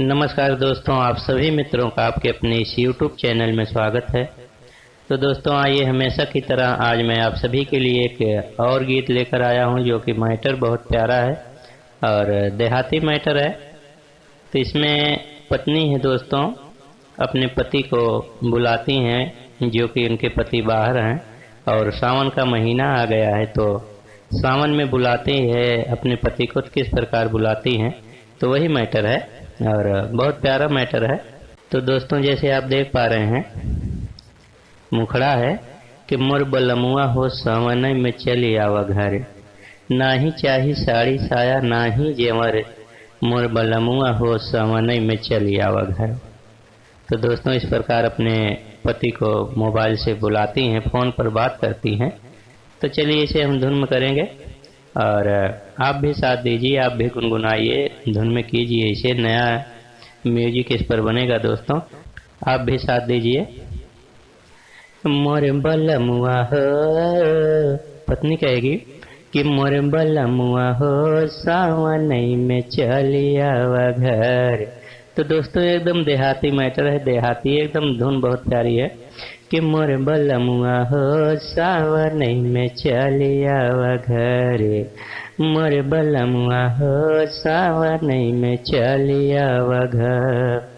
नमस्कार दोस्तों, आप सभी मित्रों का आपके अपने इस YouTube चैनल में स्वागत है। तो दोस्तों आइए, हमेशा की तरह आज मैं आप सभी के लिए एक और गीत लेकर आया हूं जो कि मैटर बहुत प्यारा है और देहाती मैटर है। तो इसमें पत्नी है दोस्तों, अपने पति को बुलाती हैं जो कि उनके पति बाहर हैं और सावन का महीना आ गया है। तो सावन में बुलाती है अपने पति को, तो किस प्रकार बुलाती हैं तो वही मैटर है और बहुत प्यारा मैटर है। तो दोस्तों जैसे आप देख पा रहे हैं, मुखड़ा है कि मोर बलमुआ हो सावन में चली आवा घर, ना ही चाही साड़ी साया ना ही जेवर, मोर बलमुआ हो सावन में चली आवा घर। तो दोस्तों इस प्रकार अपने पति को मोबाइल से बुलाती हैं, फ़ोन पर बात करती हैं। तो चलिए इसे हम धुन में करेंगे और आप भी साथ दीजिए, आप भी गुनगुनाइए, धुन में कीजिए इसे। नया म्यूजिक इस पर बनेगा दोस्तों, आप भी साथ दीजिए। मोर बलमुआ हो, पत्नी कहेगी कि मोर बलमुआ हो सावन में चली आवा घर। तो दोस्तों एकदम देहाती मैटर है, देहाती एकदम धुन बहुत प्यारी है कि मोर बलमुआ हो सावन में चली आवा घर, मोर बलमुआ हो सावन में चली आवा घर,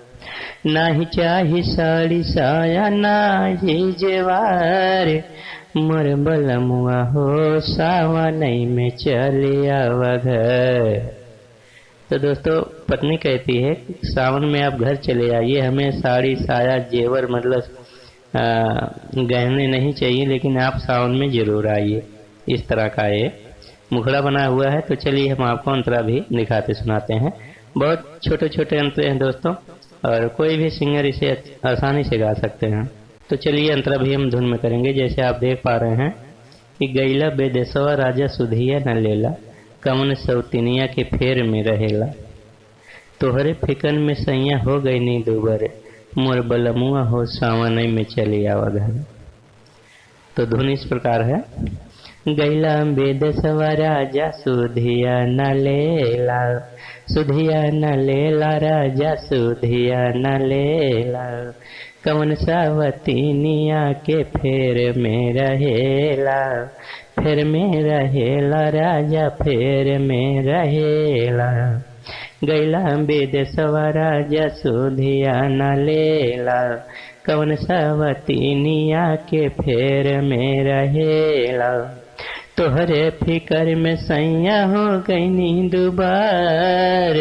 ना ही चाही साड़ी साया ना ही जेवर, मोर बलमुआ हो सावन में चली आवा घर। तो दोस्तों पत्नी कहती है सावन में आप घर चले आइए, हमें साड़ी साया जेवर मतलब गहने नहीं चाहिए, लेकिन आप सावन में जरूर आइए। इस तरह का ये मुखड़ा बना हुआ है। तो चलिए हम आपको अंतरा भी दिखाते सुनाते हैं। बहुत छोटे छोटे अंतरे हैं दोस्तों और कोई भी सिंगर इसे आसानी से गा सकते हैं। तो चलिए अंतरा भी हम धुन में करेंगे। जैसे आप देख पा रहे हैं कि गैला बेदेसवा राजा सुधिया न लेला, कमन सौतिनिया के फेर में रहेला, तोहरे फिकन में सैया हो गई नी दुबर, मोर बलमुआ हो सावन में चली आवा घर। तो धुन इस प्रकार है, गैला बेदेसवा राजा सुधिया न लेला, सुधिया न लेला राजा सुधिया न लेला, कवन सावतिनिया के फेर में रहेला, फेर में रहेला राजा फेर में रहेला, गैला बेदेसवा राजा सुधिया न लेला, कवन सावतिनिया के फेर में रहेला, तोहरे फिकर में सैया हो गई नींद बार,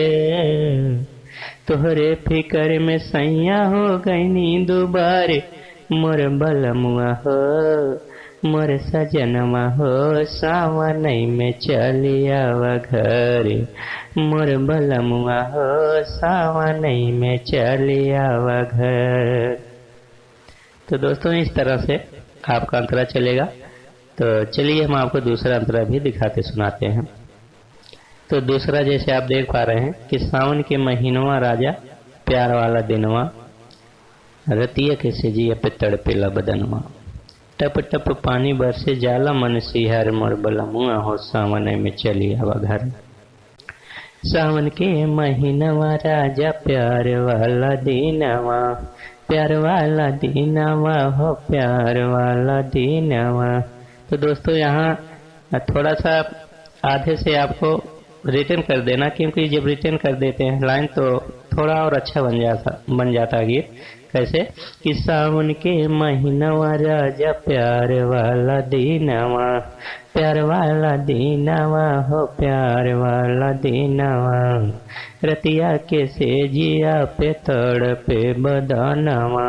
तोहरे फिकर में सैया हो गई नींद बार, मोर बलमुआ हो मोर सजनवा हो सावन में चली आवा घर, मोर बलमुआ हो सावन में चली आवा घर। तो दोस्तों इस तरह से आपका अंतरा चलेगा। तो चलिए हम आपको दूसरा अंतरा भी दिखाते सुनाते हैं। तो दूसरा जैसे आप देख पा रहे हैं कि सावन के महीनवा राजा प्यार वाला दिनवा, रतिया के सेजिया पे तड़पेला बदनवा, टप टप पानी बरसे जाला मन सिहर, मोर बलमुआ हो सावन में चली आवा घर। सावन के महीनवा राजा प्यार वाला दिनवा, प्यार वाला दिनवा हो प्यार वाला दिनवा। तो दोस्तों यहाँ थोड़ा सा आधे से आपको रिटर्न कर देना, क्योंकि जब रिटर्न कर देते हैं लाइन तो थोड़ा और अच्छा बन जाता गीत। कैसे कि सावन के महीनवा राजा प्यार वाला दीनवा, प्यार वाला दीनवा हो प्यार वाला दीनवा, रतिया के सेजिया पे तड़पे बदनवा,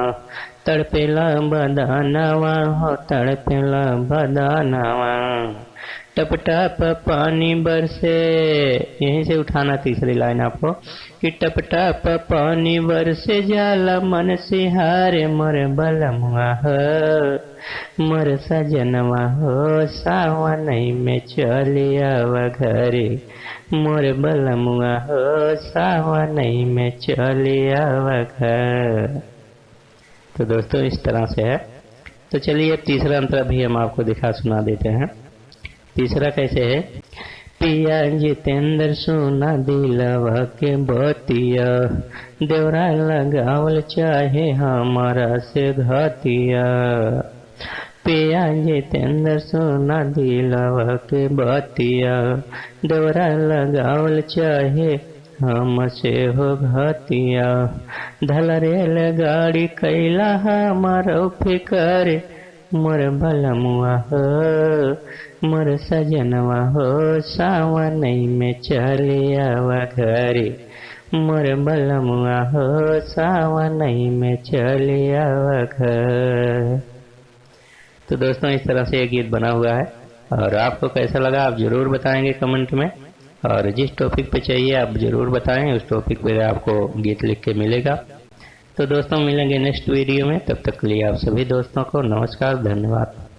तड़पेला बदनवा हो तड़पेला बदनवा, टप टप पानी बरसे, यहीं से उठाना तीसरी लाइन आपको कि टप टप पानी बरसे जाला मन सिहारे, मोर बलमुआ हो मोर सजनवा हो सावन में चली आवा घरे, मोर बलमुआ हो सावन में चली आवा घर। तो दोस्तों इस तरह से है। तो चलिए तीसरा अंतरा भी हम आपको दिखा सुना देते हैं। तीसरा कैसे है पिया जितेंद्र सुना दिलवा के बतिया, देवरा लगावल चाहे हमारा से घातिया। पिया जितेंद्र सुना दिलवा के बतिया, देवरा लगावल चाहे हमसे हो घातिया। धल रेल गाड़ी कैला हमारो फिकर, मोर भलमुआ हो मोर सजनवा हो, सावन में चलियावा घरे, मोर भलमुआ हो सावन में चलियावा घर। तो दोस्तों इस तरह से ये गीत बना हुआ है, और आपको कैसा लगा आप जरूर बताएंगे कमेंट में, और जिस टॉपिक पे चाहिए आप जरूर बताएं, उस टॉपिक पे आपको गीत लिख के मिलेगा। तो दोस्तों मिलेंगे नेक्स्ट वीडियो में, तब तक के लिए आप सभी दोस्तों को नमस्कार, धन्यवाद।